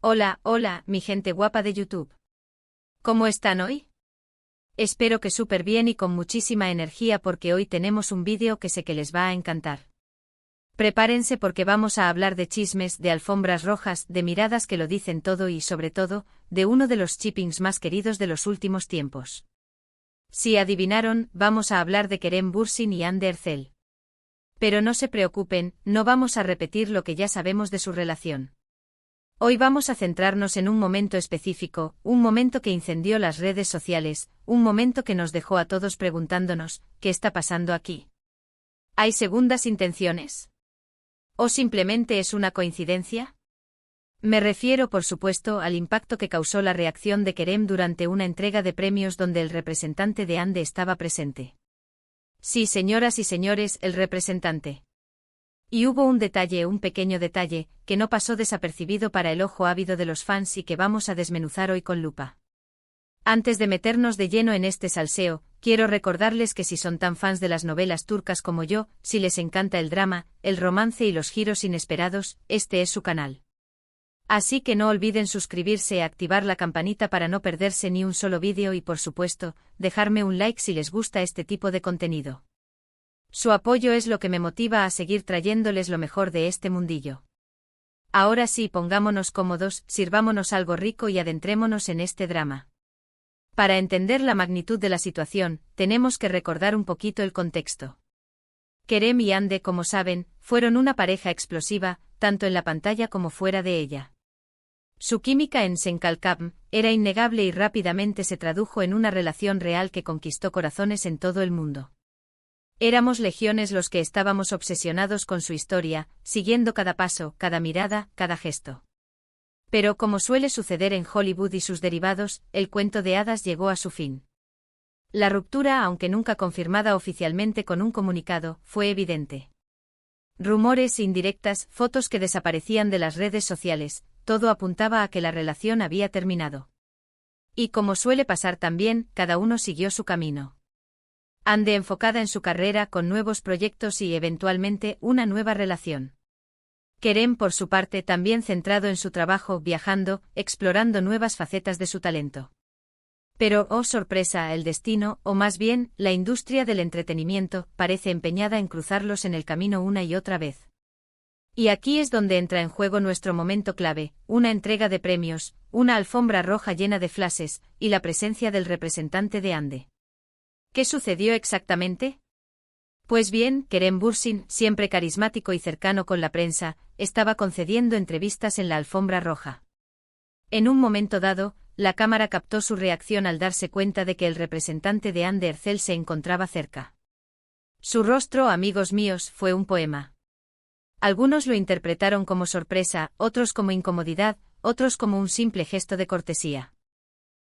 Hola, hola, mi gente guapa de YouTube. ¿Cómo están hoy? Espero que súper bien y con muchísima energía porque hoy tenemos un vídeo que sé que les va a encantar. Prepárense porque vamos a hablar de chismes, de alfombras rojas, de miradas que lo dicen todo y sobre todo, de uno de los shippings más queridos de los últimos tiempos. Si adivinaron, vamos a hablar de Kerem Bürsin y Hande Erçel. Pero no se preocupen, no vamos a repetir lo que ya sabemos de su relación. Hoy vamos a centrarnos en un momento específico, un momento que incendió las redes sociales, un momento que nos dejó a todos preguntándonos, ¿qué está pasando aquí? ¿Hay segundas intenciones? ¿O simplemente es una coincidencia? Me refiero, por supuesto, al impacto que causó la reacción de Kerem durante una entrega de premios donde el representante de Hande estaba presente. Sí, señoras y señores, el representante. Y hubo un pequeño detalle, que no pasó desapercibido para el ojo ávido de los fans y que vamos a desmenuzar hoy con lupa. Antes de meternos de lleno en este salseo, quiero recordarles que si son tan fans de las novelas turcas como yo, si les encanta el drama, el romance y los giros inesperados, este es su canal. Así que no olviden suscribirse y activar la campanita para no perderse ni un solo vídeo y por supuesto, dejarme un like si les gusta este tipo de contenido. Su apoyo es lo que me motiva a seguir trayéndoles lo mejor de este mundillo. Ahora sí, pongámonos cómodos, sirvámonos algo rico y adentrémonos en este drama. Para entender la magnitud de la situación, tenemos que recordar un poquito el contexto. Kerem y Hande, como saben, fueron una pareja explosiva, tanto en la pantalla como fuera de ella. Su química en Senkalkam era innegable y rápidamente se tradujo en una relación real que conquistó corazones en todo el mundo. Éramos legiones los que estábamos obsesionados con su historia, siguiendo cada paso, cada mirada, cada gesto. Pero como suele suceder en Hollywood y sus derivados, el cuento de hadas llegó a su fin. La ruptura, aunque nunca confirmada oficialmente con un comunicado, fue evidente. Rumores, indirectas, fotos que desaparecían de las redes sociales, todo apuntaba a que la relación había terminado. Y como suele pasar también, cada uno siguió su camino. Hande enfocada en su carrera con nuevos proyectos y eventualmente una nueva relación. Kerem por su parte también centrado en su trabajo, viajando, explorando nuevas facetas de su talento. Pero, oh sorpresa, el destino, o más bien, la industria del entretenimiento, parece empeñada en cruzarlos en el camino una y otra vez. Y aquí es donde entra en juego nuestro momento clave, una entrega de premios, una alfombra roja llena de flashes, y la presencia del representante de Hande. ¿Qué sucedió exactamente? Pues bien, Kerem Bürsin, siempre carismático y cercano con la prensa, estaba concediendo entrevistas en la alfombra roja. En un momento dado, la cámara captó su reacción al darse cuenta de que el representante de Hande Erçel se encontraba cerca. Su rostro, amigos míos, fue un poema. Algunos lo interpretaron como sorpresa, otros como incomodidad, otros como un simple gesto de cortesía.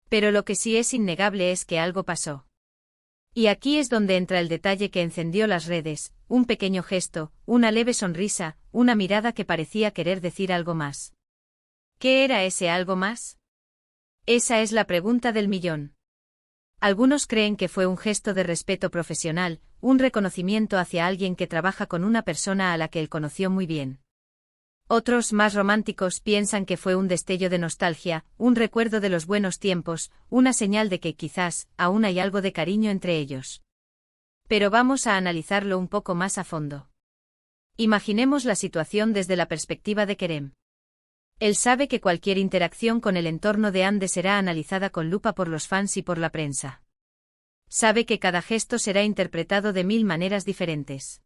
Pero lo que sí es innegable es que algo pasó. Y aquí es donde entra el detalle que encendió las redes, un pequeño gesto, una leve sonrisa, una mirada que parecía querer decir algo más. ¿Qué era ese algo más? Esa es la pregunta del millón. Algunos creen que fue un gesto de respeto profesional, un reconocimiento hacia alguien que trabaja con una persona a la que él conoció muy bien. Otros, más románticos, piensan que fue un destello de nostalgia, un recuerdo de los buenos tiempos, una señal de que quizás aún hay algo de cariño entre ellos. Pero vamos a analizarlo un poco más a fondo. Imaginemos la situación desde la perspectiva de Kerem. Él sabe que cualquier interacción con el entorno de Hande será analizada con lupa por los fans y por la prensa. Sabe que cada gesto será interpretado de 1000 maneras diferentes.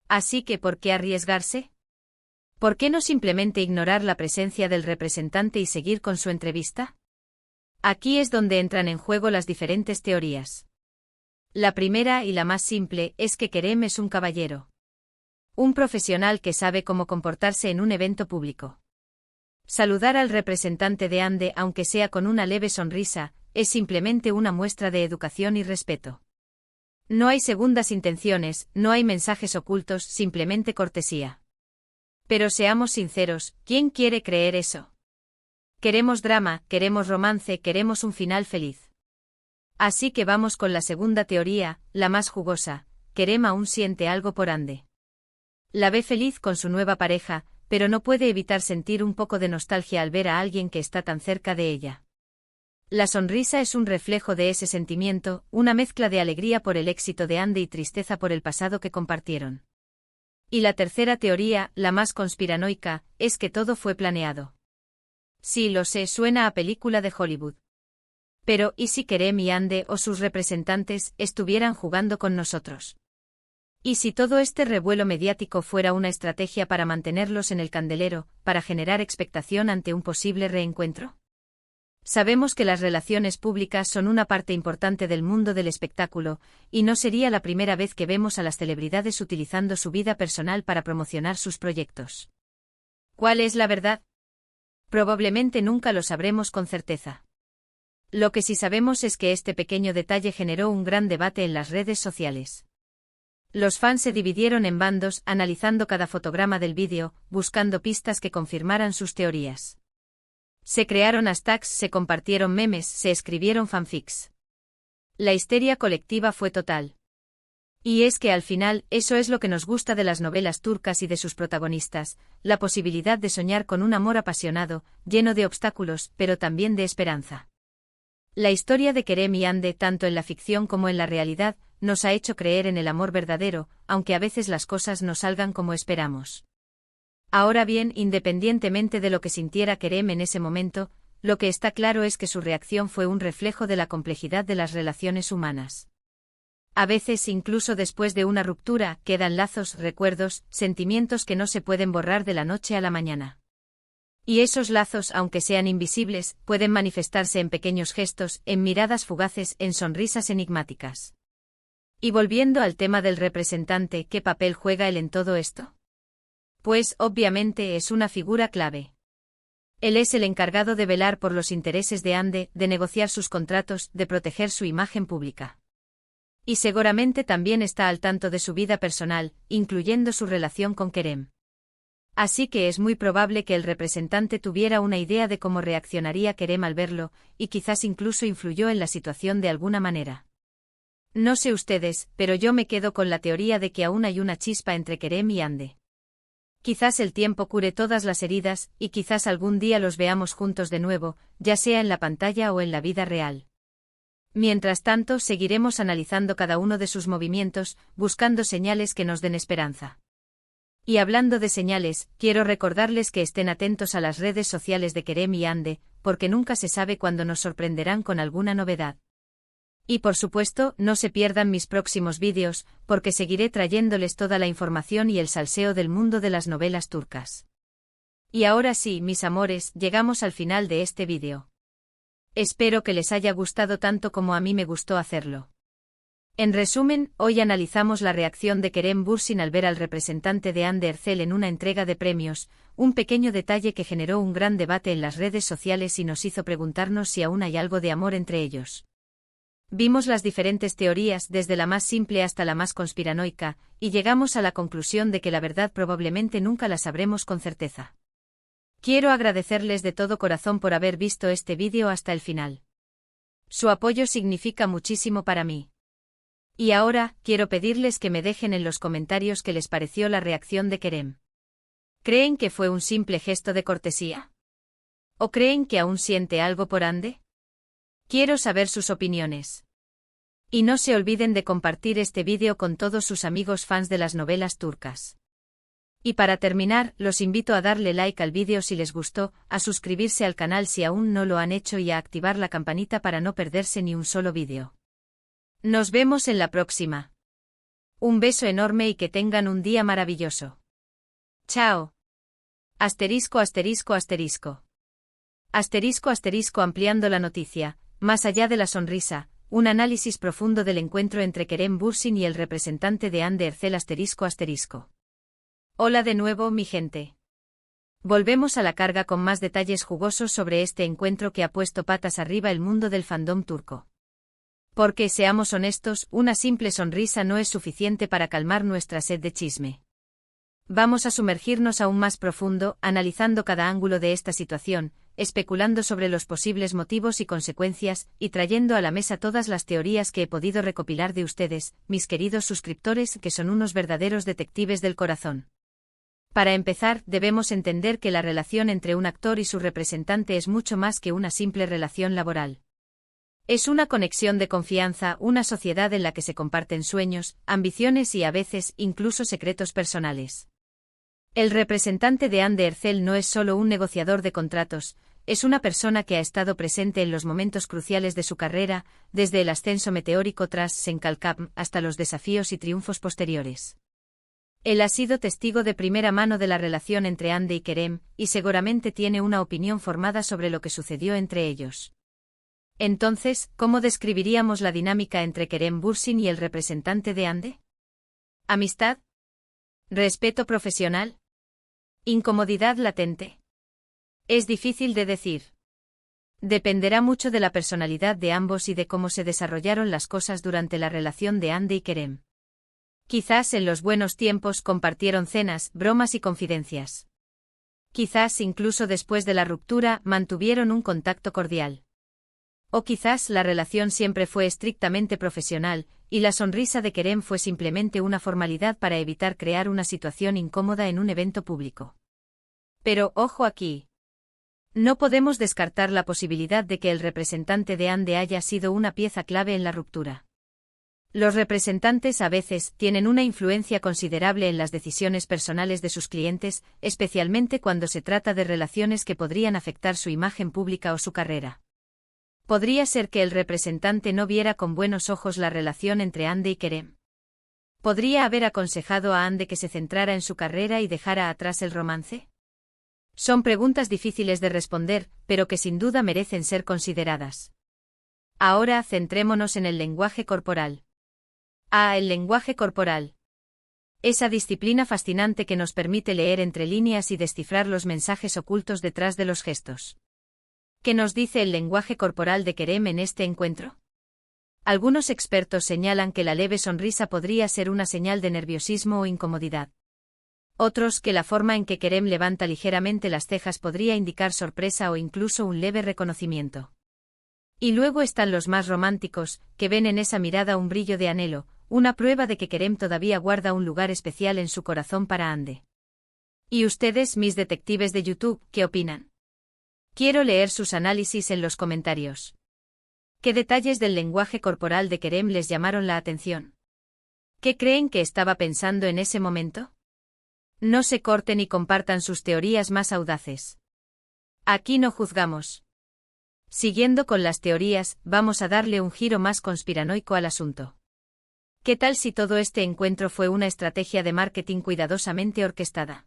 Así que, ¿por qué arriesgarse? ¿Por qué no simplemente ignorar la presencia del representante y seguir con su entrevista? Aquí es donde entran en juego las diferentes teorías. La primera y la más simple es que Kerem es un caballero. Un profesional que sabe cómo comportarse en un evento público. Saludar al representante de Hande, aunque sea con una leve sonrisa, es simplemente una muestra de educación y respeto. No hay segundas intenciones, no hay mensajes ocultos, simplemente cortesía. Pero seamos sinceros, ¿quién quiere creer eso? Queremos drama, queremos romance, queremos un final feliz. Así que vamos con la segunda teoría, la más jugosa. Kerem aún siente algo por Hande. La ve feliz con su nueva pareja, pero no puede evitar sentir un poco de nostalgia al ver a alguien que está tan cerca de ella. La sonrisa es un reflejo de ese sentimiento, una mezcla de alegría por el éxito de Andy y tristeza por el pasado que compartieron. Y la tercera teoría, la más conspiranoica, es que todo fue planeado. Sí, lo sé, suena a película de Hollywood. Pero, ¿y si Kerem y Ande o sus representantes estuvieran jugando con nosotros? ¿Y si todo este revuelo mediático fuera una estrategia para mantenerlos en el candelero, para generar expectación ante un posible reencuentro? Sabemos que las relaciones públicas son una parte importante del mundo del espectáculo, y no sería la primera vez que vemos a las celebridades utilizando su vida personal para promocionar sus proyectos. ¿Cuál es la verdad? Probablemente nunca lo sabremos con certeza. Lo que sí sabemos es que este pequeño detalle generó un gran debate en las redes sociales. Los fans se dividieron en bandos, analizando cada fotograma del vídeo, buscando pistas que confirmaran sus teorías. Se crearon hashtags, se compartieron memes, se escribieron fanfics. La histeria colectiva fue total. Y es que al final, eso es lo que nos gusta de las novelas turcas y de sus protagonistas, la posibilidad de soñar con un amor apasionado, lleno de obstáculos, pero también de esperanza. La historia de Kerem y Ande, tanto en la ficción como en la realidad, nos ha hecho creer en el amor verdadero, aunque a veces las cosas no salgan como esperamos. Ahora bien, independientemente de lo que sintiera Kerem en ese momento, lo que está claro es que su reacción fue un reflejo de la complejidad de las relaciones humanas. A veces, incluso después de una ruptura, quedan lazos, recuerdos, sentimientos que no se pueden borrar de la noche a la mañana. Y esos lazos, aunque sean invisibles, pueden manifestarse en pequeños gestos, en miradas fugaces, en sonrisas enigmáticas. Y volviendo al tema del representante, ¿qué papel juega él en todo esto? Pues, obviamente, es una figura clave. Él es el encargado de velar por los intereses de Ande, de negociar sus contratos, de proteger su imagen pública. Y seguramente también está al tanto de su vida personal, incluyendo su relación con Kerem. Así que es muy probable que el representante tuviera una idea de cómo reaccionaría Kerem al verlo, y quizás incluso influyó en la situación de alguna manera. No sé ustedes, pero yo me quedo con la teoría de que aún hay una chispa entre Kerem y Ande. Quizás el tiempo cure todas las heridas, y quizás algún día los veamos juntos de nuevo, ya sea en la pantalla o en la vida real. Mientras tanto, seguiremos analizando cada uno de sus movimientos, buscando señales que nos den esperanza. Y hablando de señales, quiero recordarles que estén atentos a las redes sociales de Kerem y Ande, porque nunca se sabe cuándo nos sorprenderán con alguna novedad. Y por supuesto, no se pierdan mis próximos vídeos, porque seguiré trayéndoles toda la información y el salseo del mundo de las novelas turcas. Y ahora sí, mis amores, llegamos al final de este vídeo. Espero que les haya gustado tanto como a mí me gustó hacerlo. En resumen, hoy analizamos la reacción de Kerem Bürsin al ver al representante de Hande Erçel en una entrega de premios, un pequeño detalle que generó un gran debate en las redes sociales y nos hizo preguntarnos si aún hay algo de amor entre ellos. Vimos las diferentes teorías, desde la más simple hasta la más conspiranoica, y llegamos a la conclusión de que la verdad probablemente nunca la sabremos con certeza. Quiero agradecerles de todo corazón por haber visto este vídeo hasta el final. Su apoyo significa muchísimo para mí. Y ahora, quiero pedirles que me dejen en los comentarios qué les pareció la reacción de Kerem. ¿Creen que fue un simple gesto de cortesía? ¿O creen que aún siente algo por Hande? Quiero saber sus opiniones. Y no se olviden de compartir este vídeo con todos sus amigos fans de las novelas turcas. Y para terminar, los invito a darle like al vídeo si les gustó, a suscribirse al canal si aún no lo han hecho y a activar la campanita para no perderse ni un solo vídeo. Nos vemos en la próxima. Un beso enorme y que tengan un día maravilloso. Chao. Asterisco asterisco asterisco. Asterisco asterisco ampliando la noticia, más allá de la sonrisa, un análisis profundo del encuentro entre Kerem Bürsin y el representante de Hande Erçel asterisco asterisco. Hola de nuevo, mi gente. Volvemos a la carga con más detalles jugosos sobre este encuentro que ha puesto patas arriba el mundo del fandom turco. Porque, seamos honestos, una simple sonrisa no es suficiente para calmar nuestra sed de chisme. Vamos a sumergirnos aún más profundo, analizando cada ángulo de esta situación, especulando sobre los posibles motivos y consecuencias, y trayendo a la mesa todas las teorías que he podido recopilar de ustedes, mis queridos suscriptores, que son unos verdaderos detectives del corazón. Para empezar, debemos entender que la relación entre un actor y su representante es mucho más que una simple relación laboral. Es una conexión de confianza, una sociedad en la que se comparten sueños, ambiciones y a veces incluso secretos personales. El representante de Anne Ercel no es solo un negociador de contratos, es una persona que ha estado presente en los momentos cruciales de su carrera, desde el ascenso meteórico tras Senkalkam hasta los desafíos y triunfos posteriores. Él ha sido testigo de primera mano de la relación entre Ande y Kerem, y seguramente tiene una opinión formada sobre lo que sucedió entre ellos. Entonces, ¿cómo describiríamos la dinámica entre Kerem Bürsin y el representante de Ande? ¿Amistad? ¿Respeto profesional? ¿Incomodidad latente? Es difícil de decir. Dependerá mucho de la personalidad de ambos y de cómo se desarrollaron las cosas durante la relación de Ande y Kerem. Quizás en los buenos tiempos compartieron cenas, bromas y confidencias. Quizás incluso después de la ruptura mantuvieron un contacto cordial. O quizás la relación siempre fue estrictamente profesional, y la sonrisa de Kerem fue simplemente una formalidad para evitar crear una situación incómoda en un evento público. Pero, ojo aquí. No podemos descartar la posibilidad de que el representante de Ande haya sido una pieza clave en la ruptura. Los representantes a veces tienen una influencia considerable en las decisiones personales de sus clientes, especialmente cuando se trata de relaciones que podrían afectar su imagen pública o su carrera. Podría ser que el representante no viera con buenos ojos la relación entre Ande y Kerem. ¿Podría haber aconsejado a Ande que se centrara en su carrera y dejara atrás el romance? Son preguntas difíciles de responder, pero que sin duda merecen ser consideradas. Ahora centrémonos en el lenguaje corporal. El lenguaje corporal. Esa disciplina fascinante que nos permite leer entre líneas y descifrar los mensajes ocultos detrás de los gestos. ¿Qué nos dice el lenguaje corporal de Kerem en este encuentro? Algunos expertos señalan que la leve sonrisa podría ser una señal de nerviosismo o incomodidad. Otros que la forma en que Kerem levanta ligeramente las cejas podría indicar sorpresa o incluso un leve reconocimiento. Y luego están los más románticos, que ven en esa mirada un brillo de anhelo, una prueba de que Kerem todavía guarda un lugar especial en su corazón para Ande. ¿Y ustedes, mis detectives de YouTube, qué opinan? Quiero leer sus análisis en los comentarios. ¿Qué detalles del lenguaje corporal de Kerem les llamaron la atención? ¿Qué creen que estaba pensando en ese momento? No se corten y compartan sus teorías más audaces. Aquí no juzgamos. Siguiendo con las teorías, vamos a darle un giro más conspiranoico al asunto. ¿Qué tal si todo este encuentro fue una estrategia de marketing cuidadosamente orquestada?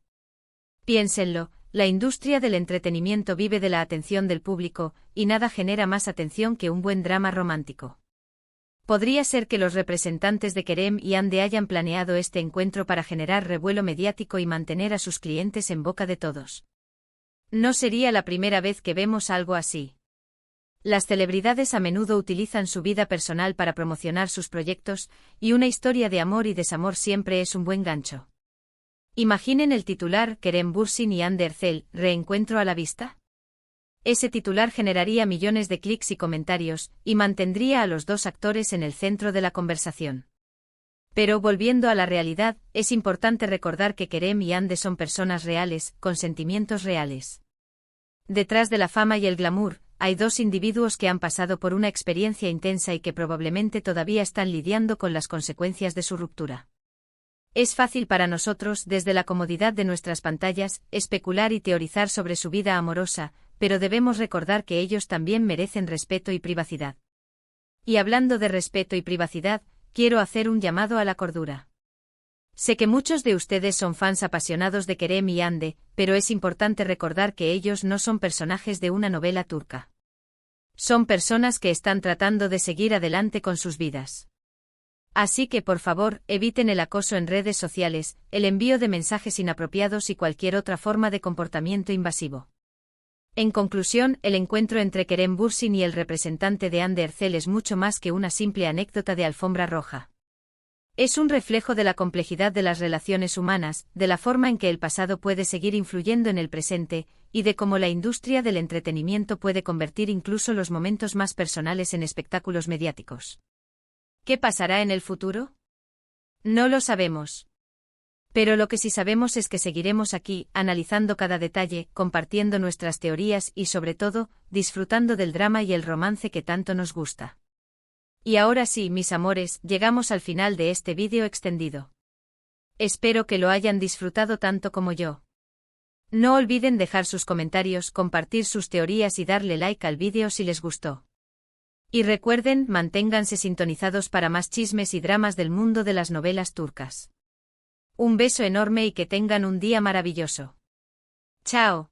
Piénsenlo, la industria del entretenimiento vive de la atención del público, y nada genera más atención que un buen drama romántico. Podría ser que los representantes de Kerem y Ande hayan planeado este encuentro para generar revuelo mediático y mantener a sus clientes en boca de todos. No sería la primera vez que vemos algo así. Las celebridades a menudo utilizan su vida personal para promocionar sus proyectos, y una historia de amor y desamor siempre es un buen gancho. Imaginen el titular Kerem Bürsin y Ande Ercel, reencuentro a la vista. Ese titular generaría millones de clics y comentarios, y mantendría a los dos actores en el centro de la conversación. Pero volviendo a la realidad, es importante recordar que Kerem y Ande son personas reales, con sentimientos reales. Detrás de la fama y el glamour, hay dos individuos que han pasado por una experiencia intensa y que probablemente todavía están lidiando con las consecuencias de su ruptura. Es fácil para nosotros, desde la comodidad de nuestras pantallas, especular y teorizar sobre su vida amorosa, pero debemos recordar que ellos también merecen respeto y privacidad. Y hablando de respeto y privacidad, quiero hacer un llamado a la cordura. Sé que muchos de ustedes son fans apasionados de Kerem y Ande, pero es importante recordar que ellos no son personajes de una novela turca. Son personas que están tratando de seguir adelante con sus vidas. Así que por favor, eviten el acoso en redes sociales, el envío de mensajes inapropiados y cualquier otra forma de comportamiento invasivo. En conclusión, el encuentro entre Kerem Bürsin y el representante de Ande Ercel es mucho más que una simple anécdota de alfombra roja. Es un reflejo de la complejidad de las relaciones humanas, de la forma en que el pasado puede seguir influyendo en el presente, y de cómo la industria del entretenimiento puede convertir incluso los momentos más personales en espectáculos mediáticos. ¿Qué pasará en el futuro? No lo sabemos. Pero lo que sí sabemos es que seguiremos aquí, analizando cada detalle, compartiendo nuestras teorías y sobre todo, disfrutando del drama y el romance que tanto nos gusta. Y ahora sí, mis amores, llegamos al final de este vídeo extendido. Espero que lo hayan disfrutado tanto como yo. No olviden dejar sus comentarios, compartir sus teorías y darle like al vídeo si les gustó. Y recuerden, manténganse sintonizados para más chismes y dramas del mundo de las novelas turcas. Un beso enorme y que tengan un día maravilloso. Chao.